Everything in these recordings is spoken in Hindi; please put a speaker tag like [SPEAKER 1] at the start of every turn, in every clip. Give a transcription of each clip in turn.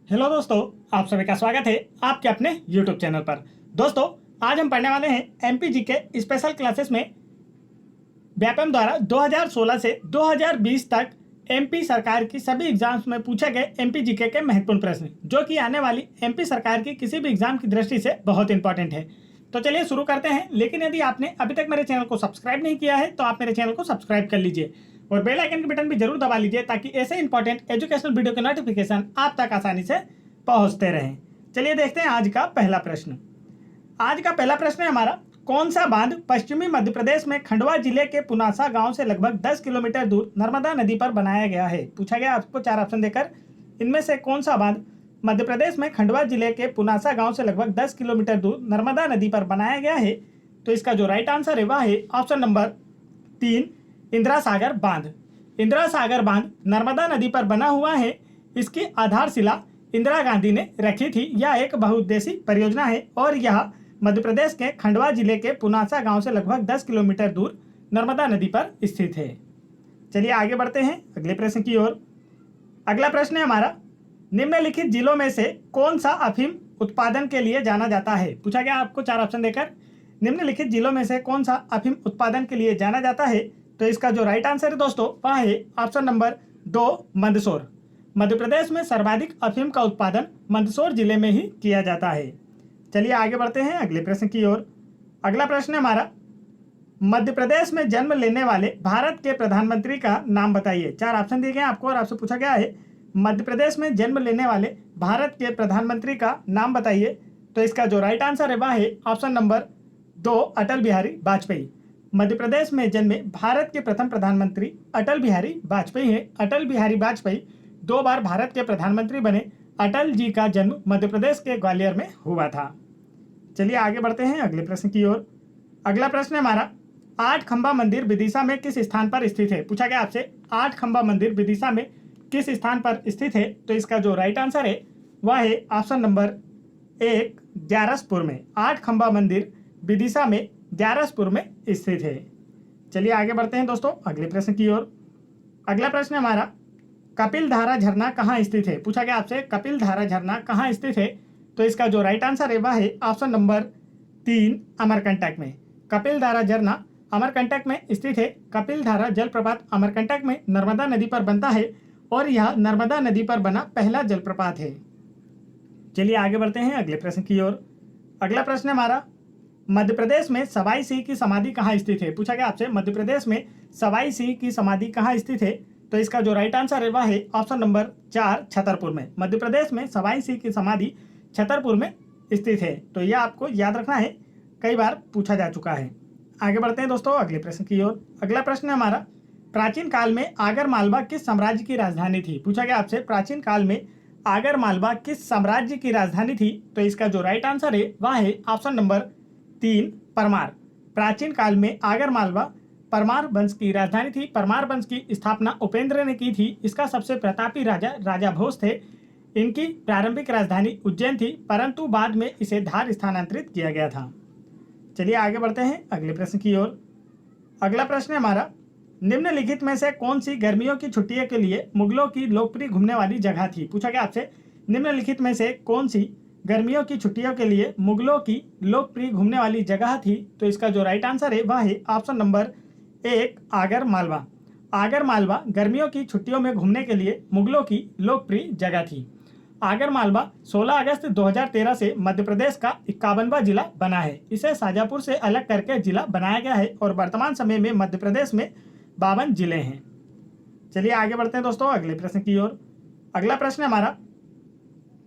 [SPEAKER 1] हेलो दोस्तों, आप सभी का स्वागत है आपके अपने YouTube चैनल पर। दोस्तों, आज हम पढ़ने वाले हैं एमपीजी के स्पेशल क्लासेस में व्यापम द्वारा 2016 से 2020 तक एमपी सरकार की सभी एग्जाम्स में पूछे गए एमपीजीके के महत्वपूर्ण प्रश्न, जो कि आने वाली एमपी सरकार की किसी भी एग्जाम की दृष्टि से बहुत इंपॉर्टेंट है। तो चलिए शुरू करते हैं। लेकिन यदि आपने अभी तक मेरे चैनल को सब्सक्राइब नहीं किया है तो आप मेरे चैनल को सब्सक्राइब कर लीजिए और बेल आइकन के बटन भी जरूर दबा लीजिए, ताकि ऐसे इंपॉर्टेंट एजुकेशनल वीडियो के नोटिफिकेशन आप तक आसानी से पहुंचते रहें। चलिए देखते हैं आज का पहला प्रश्न। आज का पहला प्रश्न है हमारा, कौन सा बांध पश्चिमी मध्य प्रदेश में खंडवा जिले के पुनासा गांव से लगभग 10 किलोमीटर दूर नर्मदा नदी पर बनाया गया है। पूछा गया आपको 4 ऑप्शन देकर, इनमें से कौन सा बांध मध्य प्रदेश में खंडवा जिले के पुनासा गांव से लगभग 10 किलोमीटर दूर नर्मदा नदी पर बनाया गया है। तो इसका जो राइट आंसर है वह है ऑप्शन नंबर 3, इंदिरा सागर बांध। इंदिरा सागर बांध नर्मदा नदी पर बना हुआ है। इसकी आधारशिला इंदिरा गांधी ने रखी थी। यह एक बहुउद्देशीय परियोजना है और यह मध्य प्रदेश के खंडवा जिले के पुनासा गांव से लगभग 10 किलोमीटर दूर नर्मदा नदी पर स्थित है। चलिए आगे बढ़ते हैं अगले प्रश्न की ओर। अगला प्रश्न है हमारा, निम्नलिखित जिलों में से कौन सा अफीम उत्पादन के लिए जाना जाता है। पूछा गया आपको 4 ऑप्शन देकर, निम्नलिखित जिलों में से कौन सा अफीम उत्पादन के लिए जाना जाता है। तो इसका जो राइट आंसर है दोस्तों वह है ऑप्शन नंबर 2, मंदसौर। मध्य प्रदेश में सर्वाधिक अफीम का उत्पादन मंदसौर जिले में ही किया जाता है। चलिए आगे बढ़ते हैं अगले प्रश्न की ओर। अगला प्रश्न है हमारा, मध्य प्रदेश में जन्म लेने वाले भारत के प्रधानमंत्री का नाम बताइए। 4 ऑप्शन दिए गए हैं आपको और आपसे पूछा गया है मध्य प्रदेश में जन्म लेने वाले भारत के प्रधानमंत्री का नाम बताइए। तो इसका जो राइट आंसर है वह है ऑप्शन नंबर 2, अटल बिहारी वाजपेयी। मध्य प्रदेश में जन्मे भारत के प्रथम प्रधानमंत्री अटल बिहारी वाजपेयी हैं। अटल बिहारी वाजपेयी 2 बार भारत के प्रधानमंत्री बने। अटल जी का जन्म मध्य प्रदेश के ग्वालियर में हुआ था। चलिए आगे बढ़ते हैं अगले प्रश्न की ओर। अगला प्रश्न है हमारा, 8 खंबा मंदिर विदिशा में किस स्थान पर स्थित है। पूछा गया आपसे 8 खंबा मंदिर विदिशा में किस स्थान पर स्थित है। तो इसका जो राइट आंसर है वह है ऑप्शन नंबर 1, ग्यारसपुर में। 8 खंबा मंदिर विदिशा में ग्यारसपुर में स्थित है। चलिए आगे बढ़ते हैं दोस्तों अगले प्रश्न की ओर। अगला प्रश्न है हमारा, कपिल धारा झरना कहाँ स्थित है। पूछा गया आपसे कपिल धारा झरना कहाँ स्थित है। तो इसका जो राइट आंसर है वह है ऑप्शन नंबर 3, अमरकंटक में। कपिल धारा झरना अमरकंटक में स्थित है। कपिल धारा जलप्रपात अमरकंटक में नर्मदा नदी पर बनता है और यह नर्मदा नदी पर बना पहला जलप्रपात है। चलिए आगे बढ़ते हैं अगले प्रश्न की ओर। अगला प्रश्न है हमारा, मध्य प्रदेश में सवाई सिंह की समाधि कहाँ स्थित है। पूछा गया आपसे मध्य प्रदेश में सवाई सिंह की समाधि कहाँ स्थित है। तो इसका जो राइट आंसर है वह है ऑप्शन नंबर 4, छतरपुर में। मध्य प्रदेश में सवाई सिंह की समाधि छतरपुर में स्थित है। तो यह आपको याद रखना है, कई बार पूछा जा चुका है। आगे बढ़ते हैं दोस्तों अगले प्रश्न की ओर। अगला प्रश्न है हमारा, प्राचीन काल में आगर मालवा किस साम्राज्य की राजधानी थी। पूछा गया आपसे प्राचीन काल में आगर मालवा किस साम्राज्य की राजधानी थी। तो इसका जो राइट आंसर है वह है ऑप्शन नंबर 3, परमार। प्राचीन काल में आगर मालवा परमार वंश की राजधानी थी। परमार वंश की स्थापना उपेंद्र ने की थी। इसका सबसे प्रतापी राजा राजा भोज थे। इनकी प्रारंभिक राजधानी उज्जैन थी, परंतु बाद में इसे धार स्थानांतरित किया गया था। चलिए आगे बढ़ते हैं अगले प्रश्न की ओर। अगला प्रश्न है हमारा, निम्नलिखित में से कौन सी गर्मियों की छुट्टियों के लिए मुगलों की लोकप्रिय घूमने वाली जगह थी। पूछा गया आपसे निम्नलिखित में से कौन सी गर्मियों की छुट्टियों के लिए मुगलों की लोकप्रिय घूमने वाली जगह थी। तो इसका जो राइट आंसर है वह है ऑप्शन नंबर 1, आगर मालवा। आगर मालवा गर्मियों की छुट्टियों में घूमने के लिए मुगलों की लोकप्रिय जगह थी। आगर मालवा 16 अगस्त 2013 से मध्य प्रदेश का 51वां जिला बना है। इसे शाजापुर से अलग करके जिला बनाया गया है और वर्तमान समय में मध्य प्रदेश में 52 जिले हैं। चलिए आगे बढ़ते हैं दोस्तों अगले प्रश्न की ओर। अगला प्रश्न है हमारा,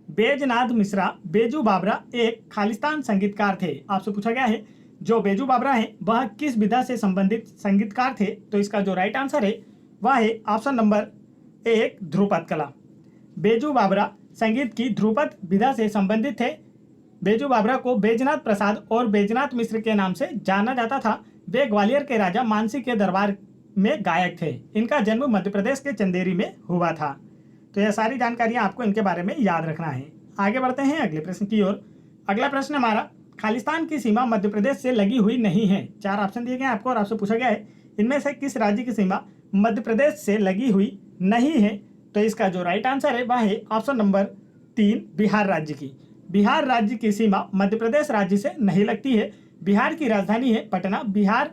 [SPEAKER 1] बैजनाथ मिश्रा बेजू बाबरा एक खालिस्तान संगीतकार थे। आपसे पूछा गया है जो बेजू बाबरा हैं वह किस विधा से संबंधित संगीतकार थे। तो इसका जो राइट आंसर है वह है ऑप्शन नंबर 1, ध्रुपद कला। बेजू बाबरा संगीत की ध्रुपद विधा से संबंधित थे। बेजू बाबरा को बैजनाथ प्रसाद और बैजनाथ मिश्र के नाम से जाना जाता था। वे ग्वालियर के राजा मानसिंह के दरबार में गायक थे। इनका जन्म मध्य प्रदेश के चंदेरी में हुआ था। तो यह सारी जानकारियां आपको इनके बारे में याद रखना है। आगे बढ़ते हैं अगले प्रश्न की ओर। अगला प्रश्न हमारा, खालिस्तान की सीमा मध्य प्रदेश से लगी हुई नहीं है। 4 ऑप्शन दिए गए आपको और आपसे पूछा गया है इनमें से किस राज्य की सीमा मध्य प्रदेश से लगी हुई नहीं है। तो इसका जो राइट आंसर है वह है ऑप्शन नंबर 3 बिहार राज्य की। बिहार राज्य की सीमा मध्य प्रदेश राज्य से नहीं लगती है। बिहार की राजधानी है पटना। बिहार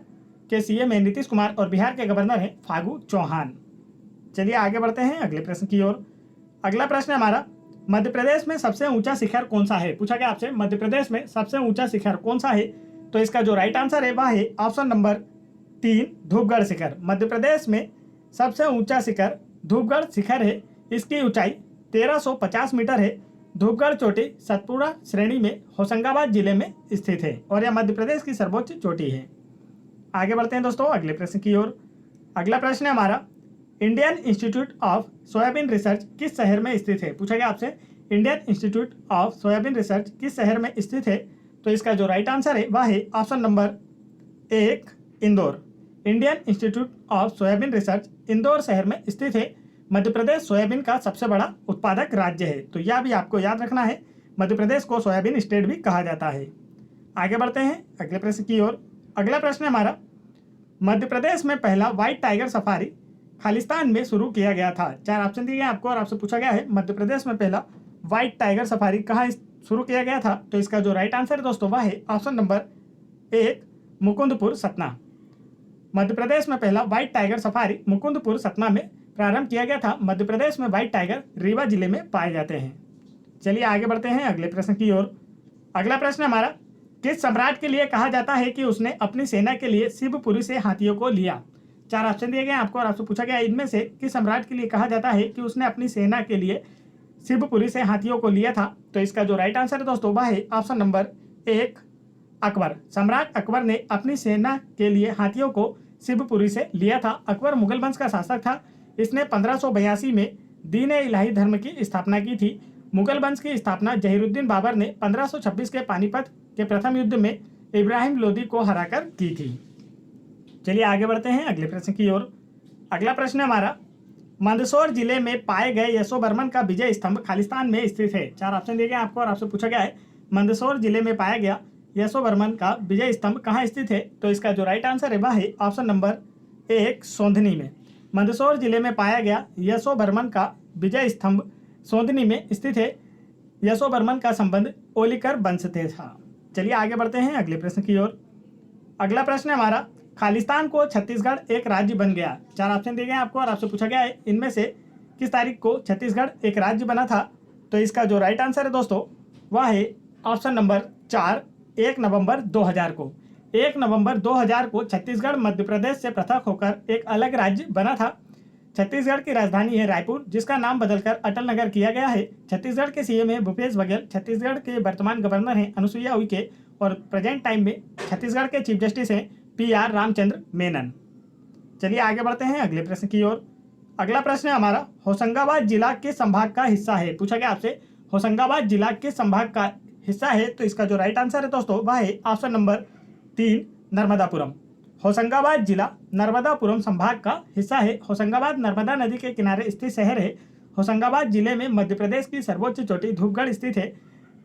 [SPEAKER 1] के सीएम है नीतीश कुमार और बिहार के गवर्नर हैं फागू चौहान। चलिए आगे बढ़ते हैं अगले प्रश्न की ओर। अगला प्रश्न हमारा, मध्य प्रदेश में सबसे ऊंचा शिखर कौन सा है? पूछा गया आपसे मध्य प्रदेश में सबसे ऊंचा शिखर कौन सा है? तो इसका जो राइट आंसर है वह है ऑप्शन नंबर 3 धूपगढ़ शिखर। मध्य प्रदेश में सबसे ऊंचा शिखर धूपगढ़ शिखर है। इसकी ऊंचाई 1350 मीटर है। धूपगढ़ चोटी सतपुड़ा श्रेणी में होशंगाबाद जिले में स्थित है और यह मध्य प्रदेश की सर्वोच्च चोटी है। आगे बढ़ते हैं दोस्तों अगले प्रश्न की ओर। अगला प्रश्न है हमारा, Indian institute of soybean research किस शहर में स्थित है? पूछा गया आपसे Indian institute of soybean research किस शहर में स्थित है? तो इसका जो राइट आंसर है वह है option number 1 Indore. Indian institute of soybean research Indore शहर में स्थित है। मध्य प्रदेश सोयाबीन का सबसे बड़ा उत्पादक राज्य है, तो यह भी आपको याद रखना है। मध्य प्रदेश को सोयाबीन स्टेट भी कहा जाता है। आगे बढ़ते हैं अगले प्रश्न की ओर। अगला प्रश्न हमारा, मध्य प्रदेश में पहला व्हाइट टाइगर सफारी खालिस्तान में शुरू किया गया था। 4 ऑप्शन दिए गए आपको और आपसे पूछा गया है मध्य प्रदेश में पहला व्हाइट टाइगर सफारी कहाँ शुरू किया गया था? तो इसका जो राइट आंसर है दोस्तों वह है ऑप्शन नंबर 1 मुकुंदपुर सतना। मध्य प्रदेश में पहला white tiger safari Mukundpur Satna में प्रारंभ किया गया था। मध्य प्रदेश में व्हाइट टाइगर रीवा जिले में पाए जाते हैं। चलिए आगे बढ़ते हैं अगले प्रश्न की ओर। अगला प्रश्न हमारा, किस सम्राट के लिए कहा जाता है कि उसने अपनी सेना के लिए शिवपुरी से हाथियों को लिया? 4 ऑप्शन दिए गए आपको और आपसे पूछा गया इनमें से किस सम्राट के लिए कहा जाता है कि उसने अपनी सेना के लिए शिवपुरी से हाथियों को लिया था? तो इसका जो राइट आंसर है दोस्तों वह है ऑप्शन नंबर 1 अकबर। सम्राट अकबर ने अपनी सेना के लिए हाथियों को शिवपुरी से लिया था। अकबर मुगल वंश का शासक था। इसने 1582 में दीन-ए-इलाही धर्म की स्थापना की थी। मुगल वंश की स्थापना जहीरुद्दीन बाबर ने 1526 के पानीपत के प्रथम युद्ध में इब्राहिम लोदी को हराकर की थी। चलिए आगे बढ़ते हैं अगले प्रश्न की ओर। अगला प्रश्न हमारा, मंदसौर जिले में पाए गए यशोवर्मन का विजय स्तंभ खालिस्तान में स्थित है। 4 ऑप्शन दिए गए आपको और आपसे पूछा गया है मंदसौर जिले में पाया गया यशोवर्मन का विजय स्तंभ कहाँ स्थित है? तो इसका जो राइट आंसर है वह है ऑप्शन नंबर 1 सोंधनी में। मंदसौर जिले में पाया गया यशोवर्मन का विजय स्तंभ सोंधनी में स्थित है। यशोवर्मन का संबंध ओलिकर वंश से था। चलिए आगे बढ़ते हैं अगले प्रश्न की ओर। अगला प्रश्न हमारा, खालिस्तान को छत्तीसगढ़ एक राज्य बन गया। 4 ऑप्शन दिए गए आपको और आपसे पूछा गया है इनमें से किस तारीख को छत्तीसगढ़ एक राज्य बना था? तो इसका जो राइट आंसर है दोस्तों वह है ऑप्शन नंबर 4 1 नवंबर 2000 को। 1 नवंबर 2000 को छत्तीसगढ़ मध्य प्रदेश से पृथक होकर एक अलग राज्य बना था। छत्तीसगढ़ की राजधानी है रायपुर, जिसका नाम बदलकर अटल नगर किया गया है। छत्तीसगढ़ के सीएम है भूपेश बघेल। छत्तीसगढ़ के वर्तमान गवर्नर हैं अनुसुईया उइके और प्रेजेंट टाइम में छत्तीसगढ़ के चीफ जस्टिस हैं PR रामचंद्र मेनन। चलिए आगे बढ़ते हैं अगले प्रश्न की ओर। अगला प्रश्न है हमारा, होशंगाबाद जिला किस संभाग का हिस्सा है? पूछा गया आपसे होशंगाबाद जिला किस संभाग का हिस्सा है? तो इसका जो राइट आंसर है दोस्तों वह है ऑप्शन नंबर 3 नर्मदापुरम। होशंगाबाद जिला नर्मदापुरम संभाग का हिस्सा है। होशंगाबाद नर्मदा नदी के किनारे स्थित शहर है। होशंगाबाद जिले में मध्य प्रदेश की सर्वोच्च चोटी धूपगढ़ स्थित है,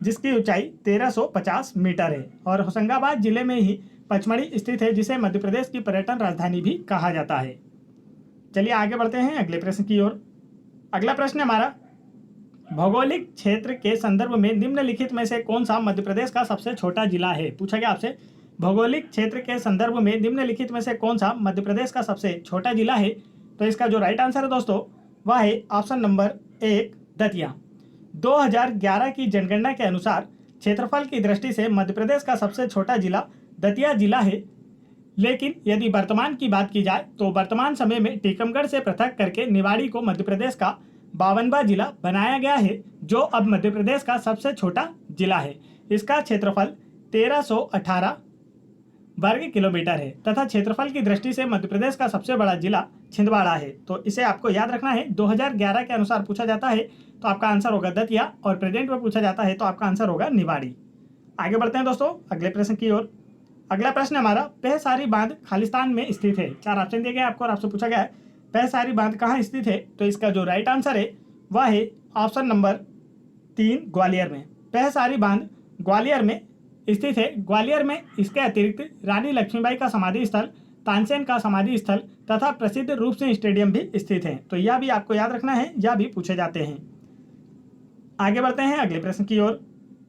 [SPEAKER 1] जिसकी ऊंचाई 1350 मीटर है और होशंगाबाद जिले में ही पचमढ़ी स्थित है, जिसे मध्य प्रदेश की पर्यटन राजधानी भी कहा जाता है। चलिए आगे बढ़ते हैं अगले प्रश्न की ओर। अगला प्रश्न हमारा, भौगोलिक क्षेत्र के संदर्भ में निम्नलिखित में से कौन सा मध्य प्रदेश का सबसे छोटा जिला है? पूछा गया आपसे भौगोलिक क्षेत्र के संदर्भ में निम्नलिखित में से कौन सा मध्य प्रदेश का सबसे छोटा जिला है? तो इसका जो राइट आंसर है दोस्तों वह है ऑप्शन नंबर 1 दतिया। 2011 की जनगणना के अनुसार क्षेत्रफल की दृष्टि से मध्य प्रदेश का सबसे छोटा जिला दतिया जिला है। लेकिन यदि वर्तमान की बात की जाए तो वर्तमान समय में टीकमगढ़ से पृथक करके निवाड़ी को मध्य प्रदेश का 52वां जिला बनाया गया है, जो अब मध्य प्रदेश का सबसे छोटा जिला है। इसका क्षेत्रफल 1318 वर्ग किलोमीटर है तथा क्षेत्रफल की दृष्टि से मध्य प्रदेश का सबसे बड़ा जिला छिंदवाड़ा है। तो इसे आपको याद रखना है। 2011 के अनुसार पूछा जाता है तो आपका आंसर होगा दतिया और प्रेजेंट में पूछा जाता है तो आपका आंसर होगा निवाड़ी। आगे बढ़ते हैं दोस्तों अगले प्रश्न की ओर। अगला प्रश्न हमारा, पेहसारी बांध खालिस्तान में स्थित है। 4 ऑप्शन दिए गए आपको और आपसे पूछा गया है पेहसारी बांध कहाँ स्थित है? तो इसका जो राइट आंसर है वह है ऑप्शन नंबर 3 ग्वालियर में। पेहसारी बांध ग्वालियर में स्थित है। ग्वालियर में इसके अतिरिक्त रानी लक्ष्मीबाई का समाधि स्थल, तानसेन का समाधि स्थल तथा प्रसिद्ध रूप सिंह स्टेडियम भी स्थित है। तो यह भी आपको याद रखना है, यह भी पूछे जाते हैं। आगे बढ़ते हैं अगले प्रश्न की ओर।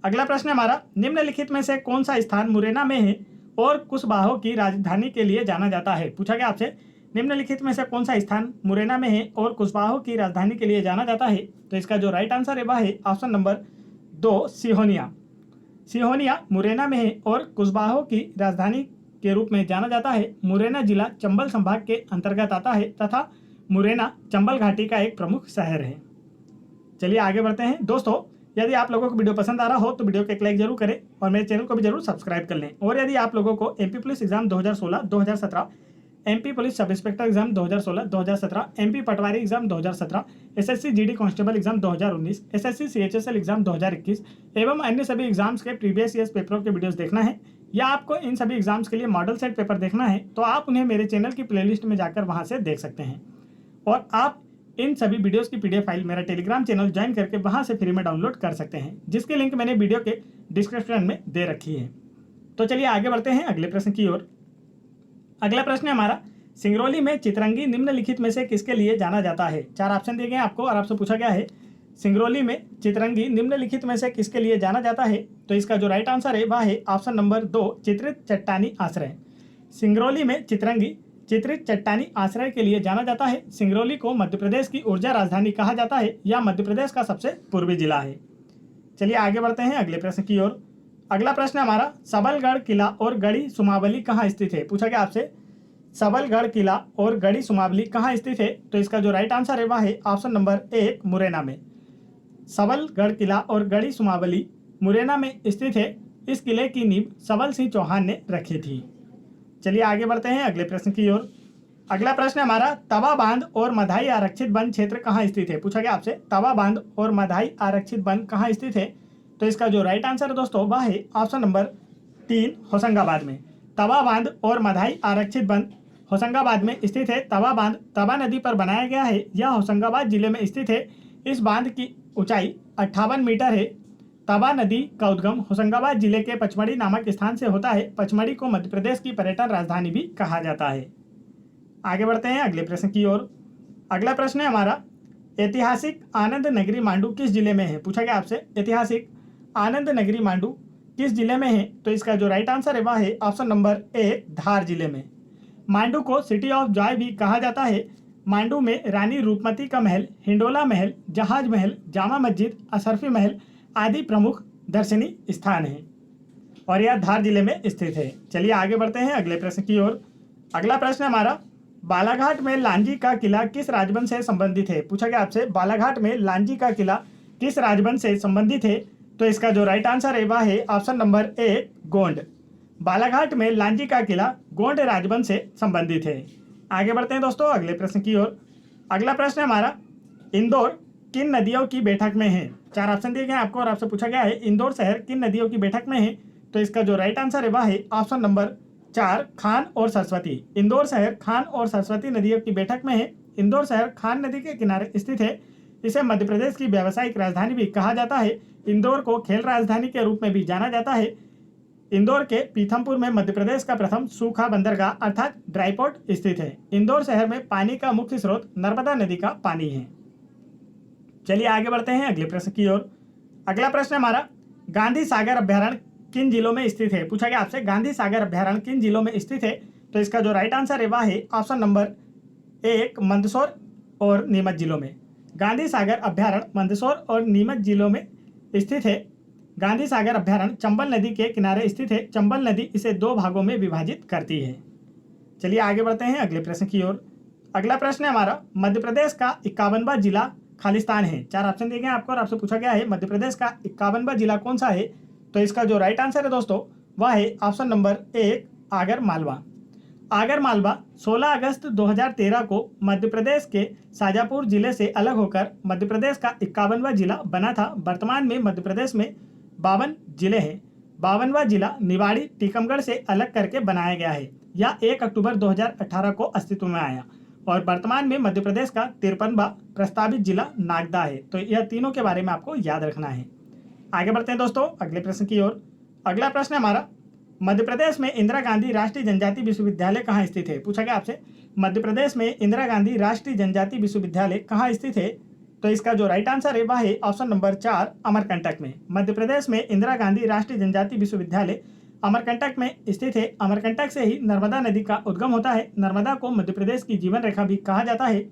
[SPEAKER 1] अगला प्रश्न हमारा, निम्नलिखित में से कौन सा स्थान मुरैना में है और कुशवाहों की राजधानी के लिए जाना जाता है? पूछा गया आपसे, निम्नलिखित में से कौन सा स्थान मुरैना में है और कुशवाहों की राजधानी के लिए जाना जाता है? तो इसका जो राइट आंसर है वह है ऑप्शन नंबर 2 सिहोनिया। सिहोनिया मुरैना में है और कुशवाहों की राजधानी के रूप में जाना जाता है। मुरैना जिला चंबल संभाग के अंतर्गत आता है तथा मुरैना चंबल घाटी का एक प्रमुख शहर है। चलिए आगे बढ़ते हैं दोस्तों। यदि आप लोगों को वीडियो पसंद आ रहा हो तो वीडियो को एक लाइक जरूर करें और मेरे चैनल को भी जरूर सब्सक्राइब कर लें। और यदि आप लोगों को MP police exam 2016-2017, MP police sub inspector exam 2016-2017, MP patwari exam 2017, SSC GD constable exam 2019, SSC CHSL exam 2021 एवं अन्य सभी एग्जाम्स के प्रीवियस ईयर्स पेपरों के वीडियोस देखना है या आपको इन सभी एग्जाम्स के लिए मॉडल सेट पेपर देखना है तो आप उन्हें मेरे चैनल की प्लेलिस्ट में जाकर वहां से देख सकते हैं। और आप इन सभी वीडियोस की पीडीएफ फाइल मेरा टेलीग्राम चैनल ज्वाइन करके वहां से फ्री में डाउनलोड कर सकते हैं, जिसकी लिंक मैंने वीडियो के डिस्क्रिप्शन में दे रखी है। तो चलिए आगे बढ़ते हैं अगले प्रश्न की ओर। अगला प्रश्न है हमारा, सिंगरौली में चितरंगी निम्नलिखित में से किसके लिए जाना जाता है? 4 ऑप्शन दिए गए हैं आपको और आपसे पूछा गया है सिंगरौली में चितरंगी निम्नलिखित में से किसके लिए जाना जाता है? तो इसका जो राइट आंसर है वह है ऑप्शन नंबर 2 चित्रित चट्टानी आश्रय। सिंगरौली में चितरंगी चित्रित चट्टानी आश्रय के लिए जाना जाता है। सिंगरौली को मध्य प्रदेश की ऊर्जा राजधानी कहा जाता है या मध्य प्रदेश का सबसे पूर्वी जिला है। चलिए आगे बढ़ते हैं अगले प्रश्न की ओर। अगला प्रश्न हमारा, सबलगढ़ किला और गढ़ी सुमावली कहाँ स्थित है? पूछा गया आपसे, सबलगढ़ किला और गढ़ी सुमावली कहाँ स्थित है? तो इसका जो राइट आंसर है वह है ऑप्शन नंबर 1 मुरैना में। सबलगढ़ किला और गढ़ी सुमावली मुरैना में स्थित है। इस किले की नींव सबल सिंह चौहान ने रखी थी। चलिए आगे बढ़ते हैं अगले प्रश्न की ओर। अगला प्रश्न हमारा, तवा बांध और मधाई आरक्षित वन क्षेत्र कहाँ स्थित है? पूछा गया आपसे, तवा बांध और मधाई आरक्षित वन कहाँ स्थित है? तो इसका जो राइट आंसर है दोस्तों वह है ऑप्शन नंबर 3 होशंगाबाद में। तवा बांध और मधाई आरक्षित वन होशंगाबाद में स्थित है। तवा बांध तवा नदी पर बनाया गया है। यह होशंगाबाद जिले में स्थित है। इस बांध की ऊंचाई 58 मीटर है। तवा नदी का उद्गम होशंगाबाद जिले के पचमढ़ी नामक स्थान से होता है। पचमढ़ी को मध्य प्रदेश की पर्यटन राजधानी भी कहा जाता है। आगे बढ़ते हैं अगले प्रश्न की ओर। अगला प्रश्न है हमारा, ऐतिहासिक आनंद नगरी मांडू किस जिले में है? पूछा गया आपसे, ऐतिहासिक आनंद नगरी मांडू किस जिले में है? तो इसका जो राइट आंसर है वह है ऑप्शन नंबर 1 धार जिले में। मांडू को सिटी ऑफ जॉय भी कहा जाता है। मांडू में रानी रूपमती का महल, हिंडोला महल, जहाज महल, जामा मस्जिद, अशरफी महल आदि प्रमुख दर्शनीय स्थान हैं और यह धार जिले में स्थित है। चलिए आगे बढ़ते हैं अगले प्रश्न की ओर। अगला प्रश्न हमारा, बालाघाट में लांजी का किला किस राजवंश से संबंधित है? पूछा गया आपसे, बालाघाट में लांजी का किला किस राजवंश से संबंधित है? तो इसका जो राइट आंसर है वह है ऑप्शन नंबर 1 गोंड। बालाघाट में लांजी का किला गोंड राजवंश से संबंधित है। आगे बढ़ते हैं दोस्तों अगले प्रश्न की ओर। अगला प्रश्न हमारा, इंदौर किन नदियों की बैठक में है? 4 ऑप्शन दिए गए आपको और आपसे पूछा गया है इंदौर शहर किन नदियों की बैठक में है? तो इसका जो राइट आंसर है वह है ऑप्शन नंबर 4 खान और सरस्वती। इंदौर शहर खान और सरस्वती नदियों की बैठक में है। इंदौर शहर खान नदी के किनारे स्थित है। इसे मध्य प्रदेश की व्यावसायिक राजधानी भी कहा जाता है। इंदौर को खेल राजधानी के रूप में भी जाना जाता है। इंदौर के पीथमपुर में मध्य प्रदेश का प्रथम सूखा बंदरगाह अर्थात ड्राईपोर्ट स्थित है। इंदौर शहर में पानी का मुख्य स्रोत नर्मदा नदी का पानी है। चलिए आगे बढ़ते हैं अगले प्रश्न की ओर। अगला प्रश्न हमारा, गांधी सागर अभ्यारण्य किन जिलों में स्थित है? पूछा गया आपसे, गांधी सागर अभ्यारण्य किन जिलों में स्थित है? तो इसका जो राइट आंसर है वह है ऑप्शन नंबर 1 मंदसौर और नीमच जिलों में। गांधी सागर अभ्यारण्य मंदसौर और नीमच जिलों में स्थित है। गांधी सागर अभ्यारण्य चंबल नदी के किनारे स्थित है। चंबल नदी इसे 2 भागों में विभाजित करती है। चलिए आगे बढ़ते हैं अगले प्रश्न की ओर। अगला प्रश्न है हमारा, मध्य प्रदेश का 51वां जिला खालिस्तान है। 4 ऑप्शन दिए गए आपको और आपसे पूछा गया है मध्य प्रदेश का 51वां जिला कौन सा है? तो इसका जो राइट आंसर है दोस्तों वह है ऑप्शन नंबर 1 आगर मालवा। आगर मालवा 16 अगस्त 2013 को मध्य प्रदेश के शाजापुर जिले से अलग होकर मध्य प्रदेश का 51वां जिला बना था। वर्तमान में मध्य प्रदेश में 52 जिले हैं। 52वां जिला निवाड़ी टीकमगढ़ से अलग करके बनाया गया है। यह 1 अक्टूबर 2018 को अस्तित्व में आया और वर्तमान में मध्य प्रदेश का 53वां प्रस्तावित जिला नागदा है। तो यह तीनों के बारे में आपको याद रखना है। आगे बढ़ते हैं दोस्तों अगले प्रश्न की ओर। अगला प्रश्न हमारा, मध्य प्रदेश में इंदिरा गांधी राष्ट्रीय जनजाति विश्वविद्यालय कहाँ स्थित है? पूछा गया आपसे, मध्य प्रदेश में इंदिरा गांधी राष्ट्रीय जनजाति विश्वविद्यालय कहाँ स्थित है? तो इसका जो राइट आंसर है वह है ऑप्शन नंबर 4 अमरकंटक में। मध्य प्रदेश में इंदिरा गांधी राष्ट्रीय जनजाति विश्वविद्यालय अमरकंटक में स्थित है। अमरकंटक से ही नर्मदा नदी का उद्गम होता है। नर्मदा को मध्य प्रदेश की जीवन रेखा भी कहा जाता है।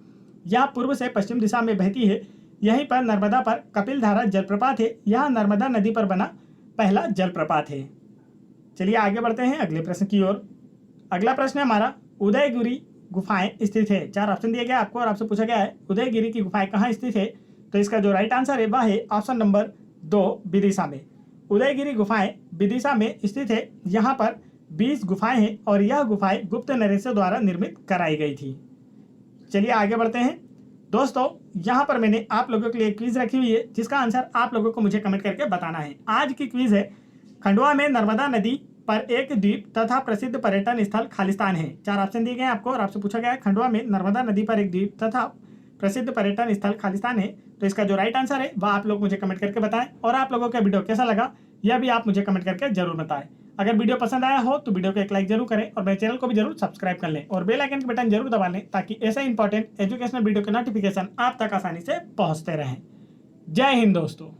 [SPEAKER 1] यह पूर्व से पश्चिम दिशा में बहती है। यहीं पर नर्मदा पर कपिल धारा जलप्रपात है। यह नर्मदा नदी पर बना पहला जलप्रपात है। चलिए आगे बढ़ते हैं अगले प्रश्न की ओर। अगला प्रश्न है हमारा, उदयगिरी गुफाएं स्थित है। 4 ऑप्शन दिए गए आपको और आपसे पूछा गया है उदयगिरी की गुफाएं कहाँ स्थित है। तो इसका जो राइट आंसर है वह है ऑप्शन नंबर 2 विदिशा में। उदयगिरी गुफाएं विदिशा में स्थित है। यहाँ पर 20 गुफाएं हैं और यह गुफाएं गुप्त नरेशों द्वारा निर्मित कराई गई थी। चलिए आगे बढ़ते हैं दोस्तों। यहाँ पर मैंने आप लोगों के लिए क्विज रखी हुई है जिसका आंसर आप लोगों को मुझे कमेंट करके बताना है। आज की क्विज है, खंडवा में नर्मदा नदी पर एक द्वीप तथा प्रसिद्ध पर्यटन स्थल खालिस्तान है। 4 ऑप्शन दिए गए आपको और आपसे पूछा गया है खंडवा में नर्मदा नदी पर एक द्वीप तथा प्रसिद्ध पर्यटन स्थल खालिस्तान है। तो इसका जो राइट आंसर है वह आप लोग मुझे कमेंट करके बताएं और आप लोगों का वीडियो कैसा लगा यह भी आप मुझे कमेंट करके जरूर बताएं। अगर वीडियो पसंद आया हो तो वीडियो को एक लाइक जरूर करें और मेरे चैनल को भी जरूर सब्सक्राइब कर लें और बेल आइकन के बटन जरूर दबा लें ताकि ऐसे इंपॉर्टेंट एजुकेशनल वीडियो के नोटिफिकेशन आप तक आसानी से पहुंचते रहें। जय हिंद दोस्तों।